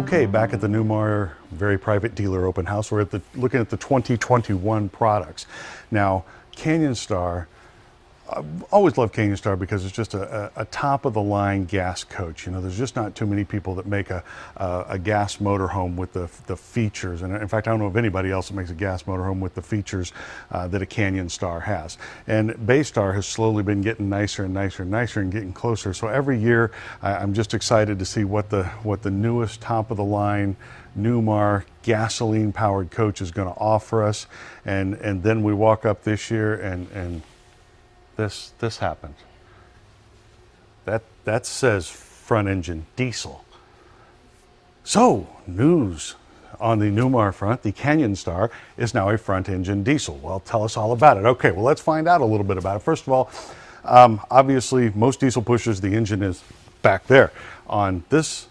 Okay, back at the Newmar very private dealer open house, we're looking at the 2021 products. Now, Canyon Star, I've always loved Canyon Star because it's just a top-of-the-line gas coach. You know, there's just not too many people that make a gas motorhome with the features. And in fact, I don't know of anybody else that makes a gas motorhome with the features that a Canyon Star has. And Baystar has slowly been getting nicer and nicer and nicer and getting closer. So every year, I'm just excited to see what the newest top-of-the-line Newmar gasoline-powered coach is going to offer us. And then we walk up this year and this happened. That says front engine diesel. So, news on the Newmar front, the Canyon Star is now a front engine diesel. Well, tell us all about it. Okay, well, let's find out a little bit about it. First of all, obviously most diesel pushers, the engine is back there. On this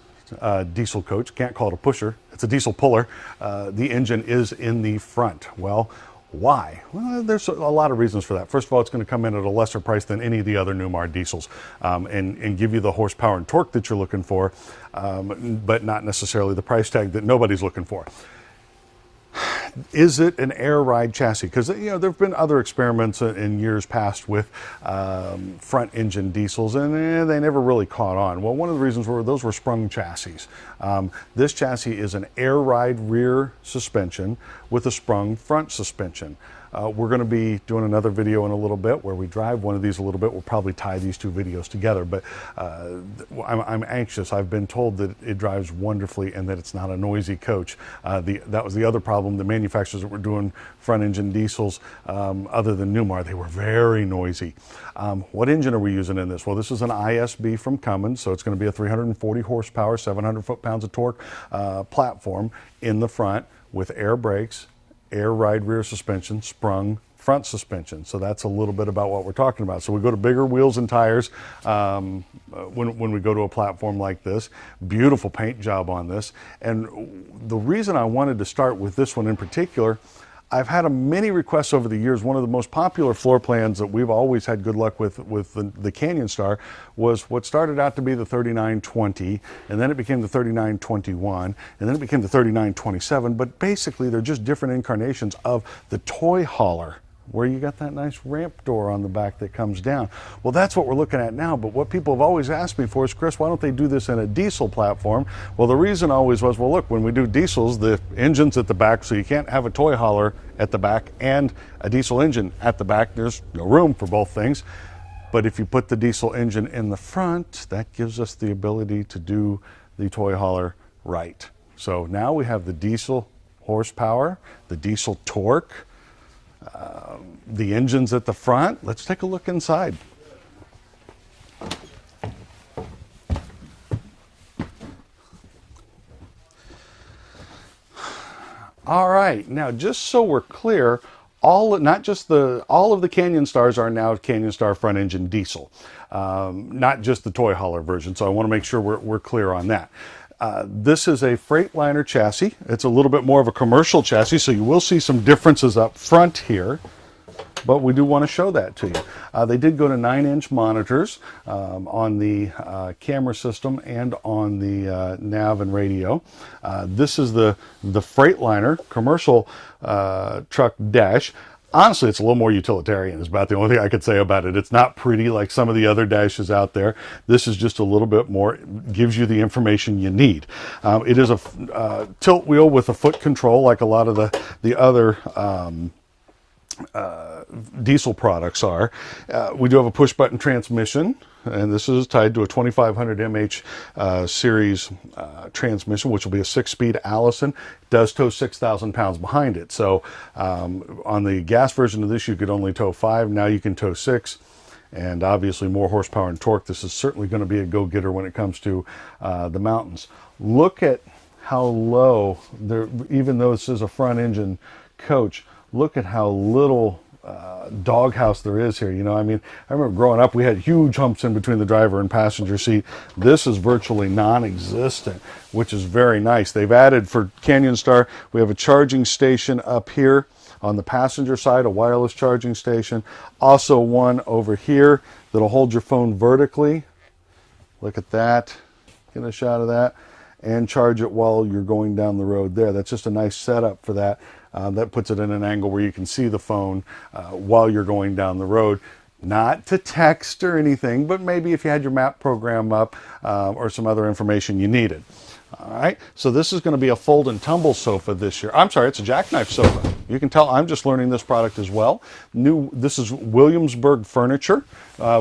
diesel coach, can't call it a pusher, it's a diesel puller, the engine is in the front. Well, why? Well, there's a lot of reasons for that. First of all, it's going to come in at a lesser price than any of the other Newmar diesels and give you the horsepower and torque that you're looking for, but not necessarily the price tag that nobody's looking for. Is it an air ride chassis? Because, you know, there have been other experiments in years past with front engine diesels, and they never really caught on. Well, one of the reasons were those were sprung chassis. This chassis is an air ride rear suspension with a sprung front suspension. We're going to be doing another video in a little bit where we drive one of these a little bit. We'll probably tie these two videos together, but I'm anxious. I've been told that it drives wonderfully and that it's not a noisy coach. That was the other problem. The manufacturers that were doing front engine diesels, other than Newmar, they were very noisy. What engine are we using in this? Well, this is an ISB from Cummins, so it's going to be a 340 horsepower, 700 foot-pounds of torque platform in the front with air brakes, air ride rear suspension, sprung front suspension. So that's a little bit about what we're talking about. So we go to bigger wheels and tires when we go to a platform like this. Beautiful paint job on this. And the reason I wanted to start with this one in particular, I've had many requests over the years. One of the most popular floor plans that we've always had good luck with the Canyon Star was what started out to be the 3920, and then it became the 3921, and then it became the 3927. But basically, they're just different incarnations of the toy hauler, where you got that nice ramp door on the back that comes down. Well, that's what we're looking at now, but what people have always asked me for is, Chris, why don't they do this in a diesel platform? Well, the reason always was, well, look, when we do diesels, the engine's at the back, so you can't have a toy hauler at the back and a diesel engine at the back. There's no room for both things. But if you put the diesel engine in the front, that gives us the ability to do the toy hauler right. So now we have the diesel horsepower, the diesel torque, the engine's at the front. Let's take a look inside. All right, now just so we're clear, all of the Canyon Stars are now Canyon Star front engine diesel, not just the toy hauler version. So I want to make sure we're clear on that. This is a Freightliner chassis. It's a little bit more of a commercial chassis, so you will see some differences up front here, but we do want to show that to you. They did go to 9-inch monitors on the camera system and on the nav and radio. This is the Freightliner commercial truck dash. Honestly, it's a little more utilitarian is about the only thing I could say about it. It's not pretty like some of the other dashes out there. This is just a little bit more, gives you the information you need. It is a tilt wheel with a foot control like a lot of the other diesel products are. We do have a push button transmission, and this is tied to a 2500 mH series transmission, which will be a 6-speed Allison. It does tow 6,000 pounds behind it. So on the gas version of this, you could only tow 5. Now you can tow 6. And obviously more horsepower and torque. This is certainly going to be a go-getter when it comes to the mountains. Look at how low, even though this is a front engine coach, look at how little doghouse there is here. You know, I mean, I remember growing up, we had huge humps in between the driver and passenger seat. This is virtually non-existent, which is very nice. They've added for Canyon Star, we have a charging station up here on the passenger side, a wireless charging station. Also one over here that'll hold your phone vertically. Look at that. Get a shot of that. and charge it while you're going down the road there. That's just a nice setup for that. That puts it in an angle where you can see the phone while you're going down the road. Not to text or anything, but maybe if you had your map program up or some other information you needed. All right, so this is going to be a fold and tumble sofa this year. I'm sorry, it's a jackknife sofa. You can tell I'm just learning this product as well. This is Williamsburg Furniture,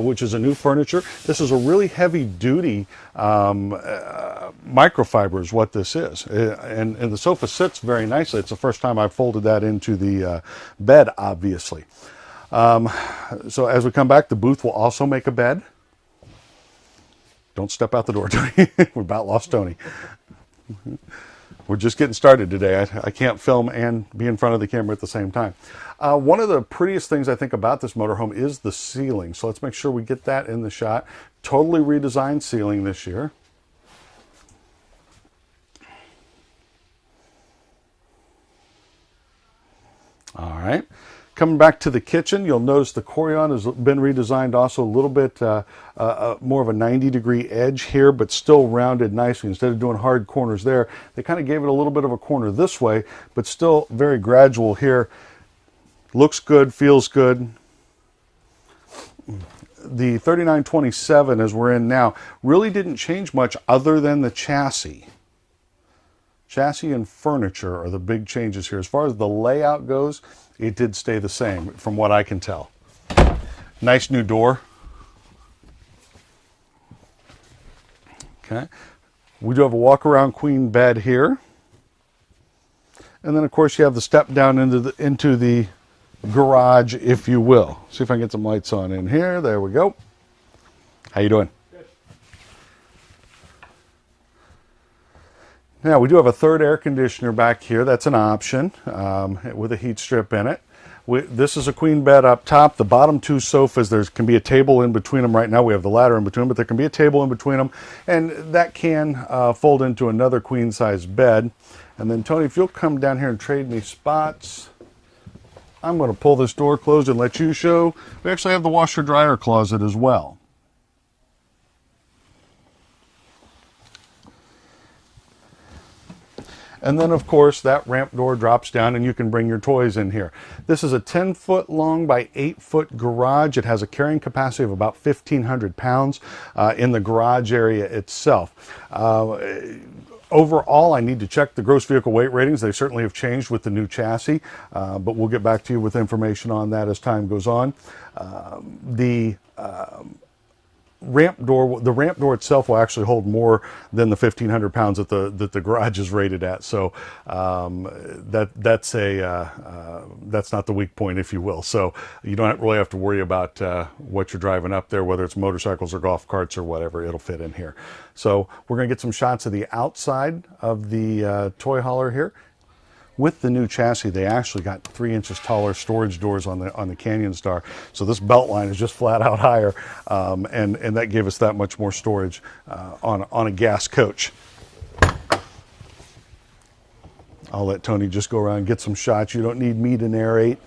which is a new furniture. This is a really heavy duty microfiber is what this is. And the sofa sits very nicely. It's the first time I've folded that into the bed, obviously. So as we come back, the booth will also make a bed. Don't step out the door, Tony. We about lost Tony. We're just getting started today. I can't film and be in front of the camera at the same time. One of the prettiest things I think about this motorhome is the ceiling. So let's make sure we get that in the shot. Totally redesigned ceiling this year. All right. Coming back to the kitchen, you'll notice the Corian has been redesigned also a little bit more of a 90-degree edge here, but still rounded nicely. Instead of doing hard corners there, they kind of gave it a little bit of a corner this way, but still very gradual here. Looks good, feels good. The 3927, as we're in now, really didn't change much other than the chassis. Chassis and furniture are the big changes here. As far as the layout goes, it did stay the same from what I can tell. Nice new door. Okay. We do have a walk-around queen bed here. And then of course you have the step down into the garage, if you will. See if I can get some lights on in here. There we go. How you doing? Now we do have a third air conditioner back here. That's an option with a heat strip in it. This is a queen bed up top. The bottom two sofas, there can be a table in between them. Right now we have the ladder in between, but there can be a table in between them. And that can fold into another queen size bed. And then Tony, if you'll come down here and trade me spots. I'm going to pull this door closed and let you show. We actually have the washer dryer closet as well. And then, of course, that ramp door drops down and you can bring your toys in here. This is a 10-foot long by 8-foot garage. It has a carrying capacity of about 1,500 pounds in the garage area itself. Overall, I need to check the gross vehicle weight ratings. They certainly have changed with the new chassis, but we'll get back to you with information on that as time goes on. The ramp door itself will actually hold more than the 1,500 pounds that the garage is rated at. So that's not the weak point, if you will. So you don't really have to worry about what you're driving up there, whether it's motorcycles or golf carts or whatever. It'll fit in here. So we're going to get some shots of the outside of the toy hauler here. With the new chassis, they actually got 3 inches taller storage doors on the Canyon Star. So this belt line is just flat out higher, and that gave us that much more storage on a gas coach. I'll let Tony just go around and get some shots. You don't need me to narrate.